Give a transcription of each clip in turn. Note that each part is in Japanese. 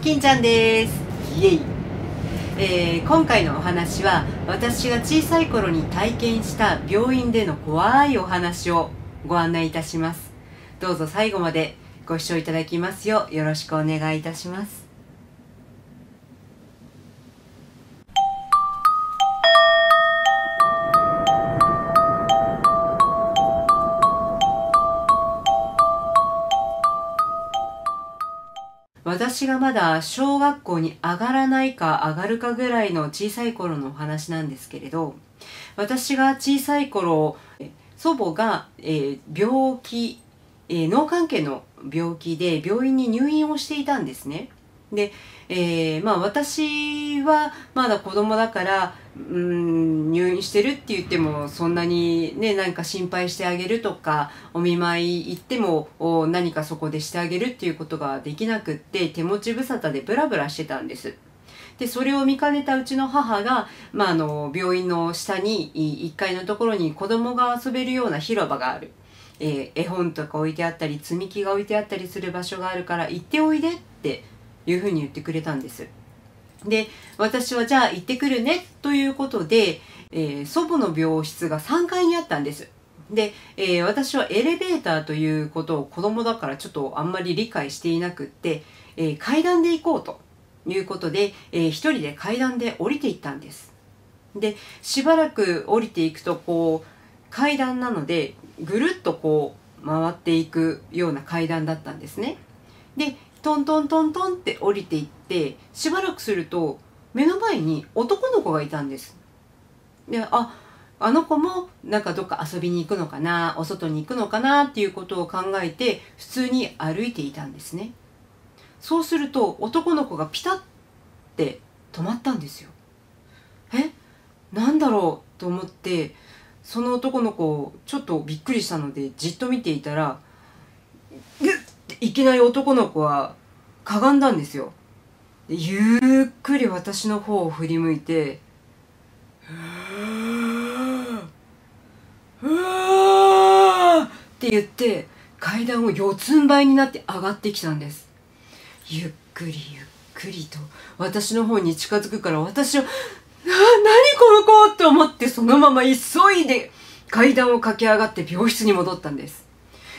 金ちゃんです。イエイ。今回のお話は私が小さい頃に体験した病院での怖いお話をご案内いたします。どうぞ最後までご視聴いただきますようよろしくお願いいたします。私がまだ小学校に上がらないか上がるかぐらいの小さい頃のお話なんですけれど、私が小さい頃、祖母が、病気、脳関係の病気で病院に入院をしていたんですね。で、私はまだ子供だから入院してるって言ってもそんなにね、何か心配してあげるとかお見舞い行っても何かそこでしてあげるっていうことができなくって、手持ち無沙汰でブラブラしてたんです。でそれを見かねたうちの母が、病院の下に1階のところに子供が遊べるような広場がある、絵本とか置いてあったり積み木が置いてあったりする場所があるから行っておいでっていうふうに言ってくれたんです。で私はじゃあ行ってくるねということで、祖母の病室が3階にあったんです。で、私はエレベーターということを子供だからちょっとあんまり理解していなくって、階段で行こうということで、一人で階段で降りていったんです。でしばらく降りていくとこう階段なのでぐるっとこう回っていくような階段だったんですね。でトントントントンって降りていってしばらくすると目の前に男の子がいたんです。であの子もなんかどっか遊びに行くのかな、お外に行くのかなっていうことを考えて普通に歩いていたんですね。そうすると男の子がピタッて止まったんですよ。なんだろうと思ってその男の子をちょっとびっくりしたのでじっと見ていたら、グッていきなり男の子はかがんだんですよ。でゆっくり私の方を振り向いて「うわー」って言って階段を四つん這いになって上がってきたんです。ゆっくりゆっくりと私の方に近づくから、私は何この子と思ってそのまま急いで階段を駆け上がって病室に戻ったんです。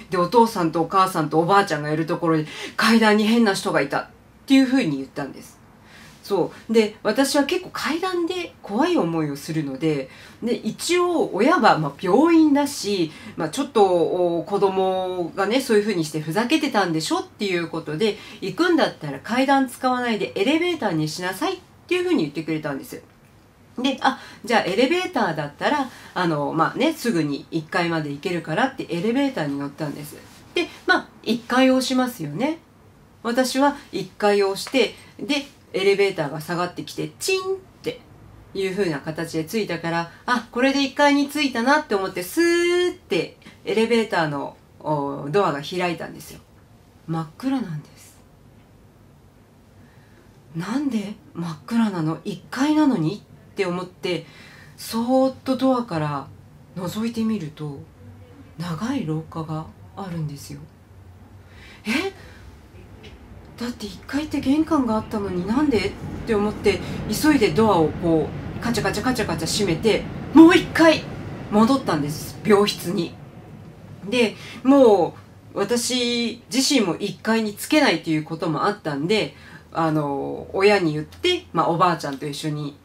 でお父さんとお母さんとおばあちゃんがいるところに階段に変な人がいたっていうふうに言ったんです。そうで私は結構階段で怖い思いをするので、一応親は病院だし、ちょっと子供がねそういうふうにしてふざけてたんでしょっていうことで、行くんだったら階段使わないでエレベーターにしなさいっていうふうに言ってくれたんです。でじゃあエレベーターだったらすぐに1階まで行けるからってエレベーターに乗ったんです。で1階を押しますよね。私は1階を押してでエレベーターが下がってきてチンっていう風な形で着いたから、これで1階に着いたなって思ってスーってエレベーターのドアが開いたんですよ。真っ暗なんです。なんで真っ暗なの、1階なのにって思ってそーっとドアから覗いてみると長い廊下があるんですよ。だって1階って玄関があったのになんでって思って急いでドアをこうカチャカチャカチャカチャ閉めてもう1回戻ったんです、病室に。でもう私自身も1階につけないということもあったんで親に言って、おばあちゃんと一緒に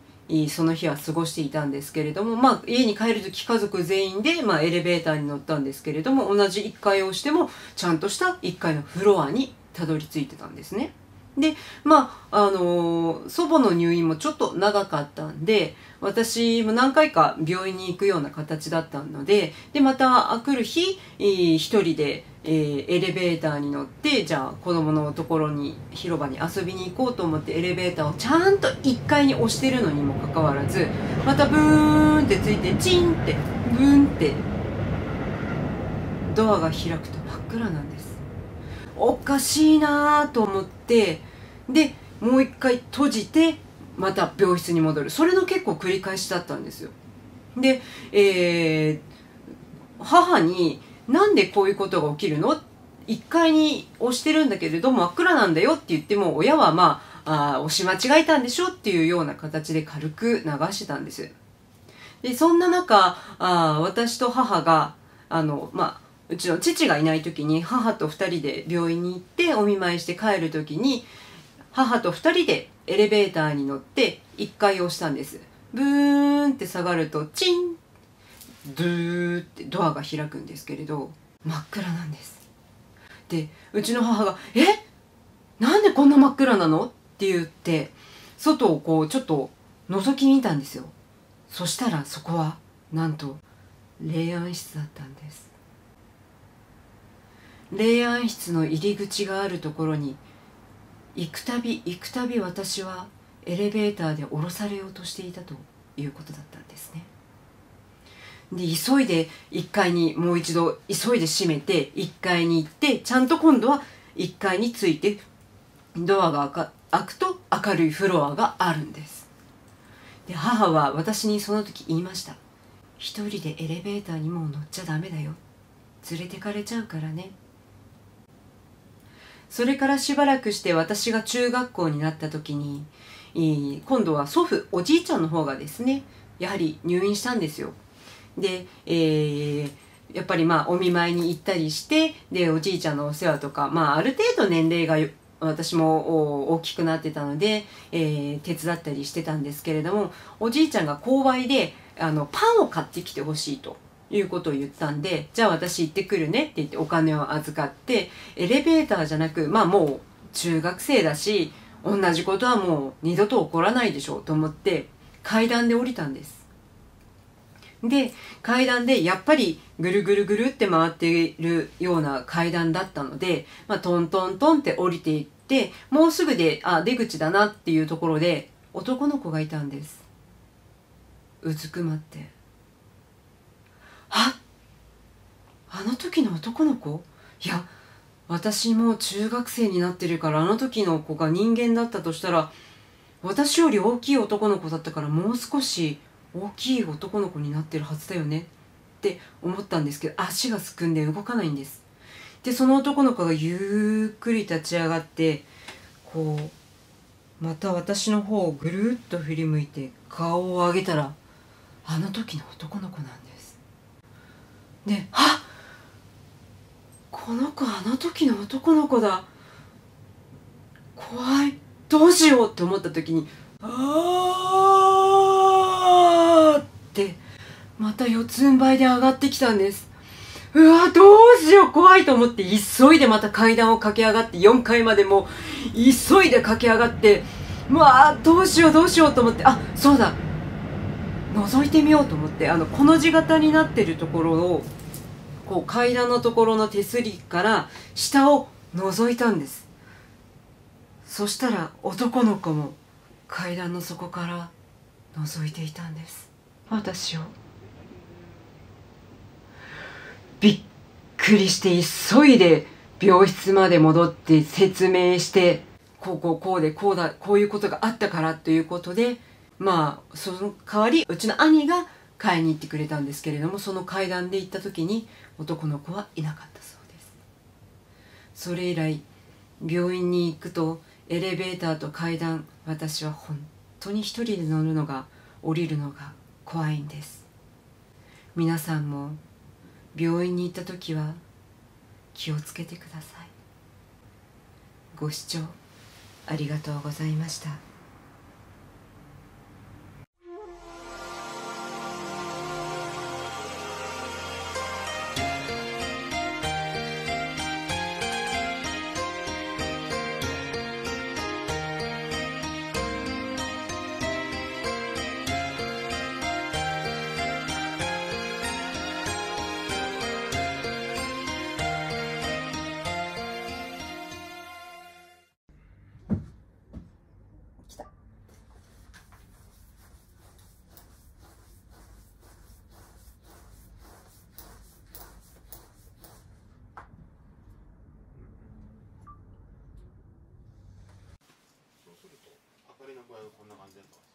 その日は過ごしていたんですけれども、家に帰る時家族全員で、エレベーターに乗ったんですけれども、同じ1階を押してもちゃんとした1階のフロアにたどり着いてたんですね。で祖母の入院もちょっと長かったんで私も何回か病院に行くような形だったので、また来る日一人で、エレベーターに乗ってじゃあ子供のところに広場に遊びに行こうと思ってエレベーターをちゃんと1階に押してるのにもかかわらずまたブーンってついてチンってブーンってドアが開くと真っ暗なんです。おかしいなと思ってでもう一回閉じてまた病室に戻る、それの結構繰り返しだったんですよ。で、母に「なんでこういうことが起きるの？ 1階に押してるんだけれど真っ暗なんだよって言っても、親は押し間違えたんでしょっていうような形で軽く流してたんです。でそんな中、私と母がうちの父がいない時に母と2人で病院に行ってお見舞いして帰る時に、母と2人でエレベーターに乗って1階を押したんです。ブーンって下がるとチンドゥーってドアが開くんですけれど、真っ暗なんです。でうちの母が「え、なんでこんな真っ暗なの？」って言って外をこうちょっと覗きに行ったんですよ。そしたらそこはなんと霊安室だったんです。霊安室の入り口があるところに行くたび私はエレベーターで降ろされようとしていたということだったんですね。で急いで1階にもう一度急いで閉めて1階に行って、ちゃんと今度は1階に着いてドアが開くと明るいフロアがあるんです。で母は私にその時言いました。一人でエレベーターにもう乗っちゃダメだよ、連れてかれちゃうからね。それからしばらくして私が中学校になった時に、今度は祖父、おじいちゃんの方がですね、やはり入院したんですよ。で、やっぱりお見舞いに行ったりして、でおじいちゃんのお世話とか、ある程度年齢が私も大きくなってたので、手伝ったりしてたんですけれども、おじいちゃんが購買でパンを買ってきてほしいということを言ったんで、じゃあ私行ってくるねって言ってお金を預かって、エレベーターじゃなく、もう中学生だし同じことはもう二度と起こらないでしょうと思って階段で降りたんです。で階段でやっぱりぐるぐるぐるって回っているような階段だったので、トントントンって降りていって、もうすぐで出口だなっていうところで男の子がいたんです。うずくまって、あの時の男の子、いや私も中学生になってるから、あの時の子が人間だったとしたら私より大きい男の子だったから、もう少し大きい男の子になってるはずだよねって思ったんですけど、足がすくんで動かないんです。でその男の子がゆっくり立ち上がって、こうまた私の方をぐるっと振り向いて顔を上げたら、あの時の男の子なんです。でこの子あの時の男の子だ、怖い、どうしようって思った時にってまた四つん這いで上がってきたんです。うわどうしよう、怖いと思って急いでまた階段を駆け上がって、4階までも急いで駆け上がって、どうしようどうしようと思って、そうだ、覗いてみようと思って、この字型になってるところをこう階段のところの手すりから下を覗いたんです。そしたら男の子も階段の底から覗いていたんです。私を。びっくりして急いで病室まで戻って説明して、こうでこうだ、こういうことがあったからということで、その代わりうちの兄が買いに行ってくれたんですけれども、その階段で行った時に男の子はいなかったそうです。それ以来病院に行くとエレベーターと階段、私は本当に一人で乗るのが降りるのが怖いんです。皆さんも病院に行った時は気をつけてください。ご視聴ありがとうございました。そうすると明かりの具合はこんな感じだと。